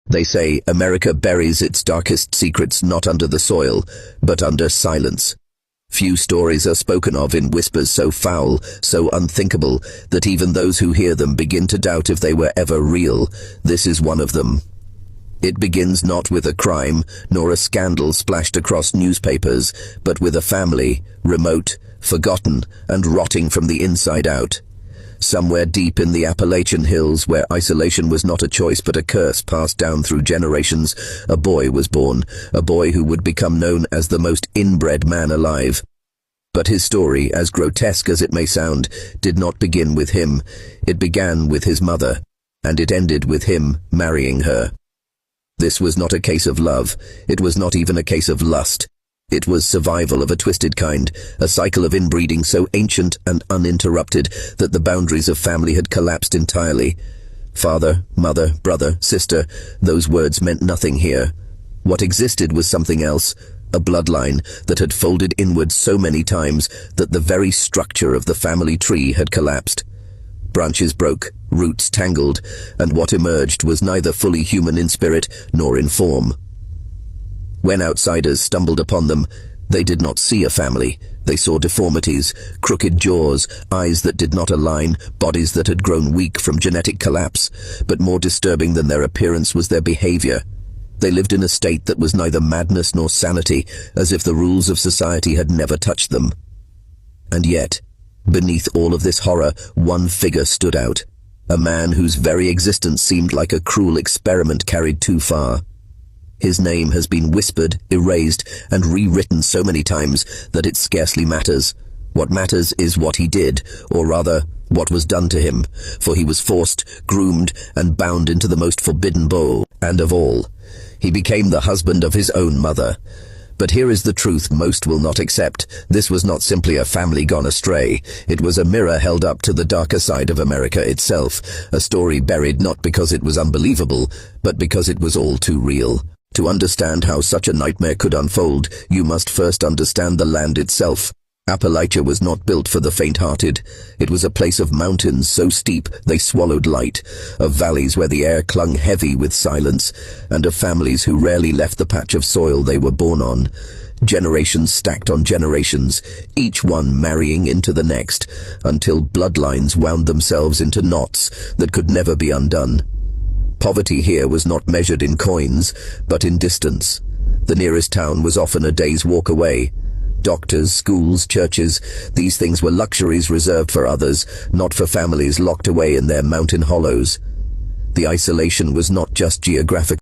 They say America buries its darkest secrets not under the soil, but under silence. Few stories are spoken of in whispers so foul, so unthinkable, that even those who hear them begin to doubt if they were ever real. This is one of them. It begins not with a crime, nor a scandal splashed across newspapers, but with a family, remote, forgotten, and rotting from the inside out. Somewhere deep in the Appalachian hills, where isolation was not a choice but a curse passed down through generations, a boy was born, a boy who would become known as the most inbred man alive. But his story, as grotesque as it may sound, did not begin with him. It began with his mother, and it ended with him marrying her. This was not a case of love. It was not even a case of lust. It was survival of a twisted kind, a cycle of inbreeding so ancient and uninterrupted that the boundaries of family had collapsed entirely. Father, mother, brother, sister, those words meant nothing here. What existed was something else, a bloodline that had folded inward so many times that the very structure of the family tree had collapsed. Branches broke, roots tangled, and what emerged was neither fully human in spirit nor in form. When outsiders stumbled upon them, they did not see a family. They saw deformities, crooked jaws, eyes that did not align, bodies that had grown weak from genetic collapse. But more disturbing than their appearance was their behavior. They lived in a state that was neither madness nor sanity, as if the rules of society had never touched them. And yet, beneath all of this horror, one figure stood out. A man whose very existence seemed like a cruel experiment carried too far. His name has been whispered, erased, and rewritten so many times that it scarcely matters. What matters is what he did, or rather, what was done to him, for he was forced, groomed, and bound into the most forbidden bowl. And of all, he became the husband of his own mother. But here is the truth most will not accept. This was not simply a family gone astray. It was a mirror held up to the darker side of America itself, a story buried not because it was unbelievable, but because it was all too real. To understand how such a nightmare could unfold, you must first understand the land itself. Appalachia was not built for the faint-hearted. It was a place of mountains so steep they swallowed light, of valleys where the air clung heavy with silence, and of families who rarely left the patch of soil they were born on. Generations stacked on generations, each one marrying into the next, until bloodlines wound themselves into knots that could never be undone. Poverty here was not measured in coins, but in distance. The nearest town was often a day's walk away. Doctors, schools, churches, these things were luxuries reserved for others, not for families locked away in their mountain hollows. The isolation was not just geographical.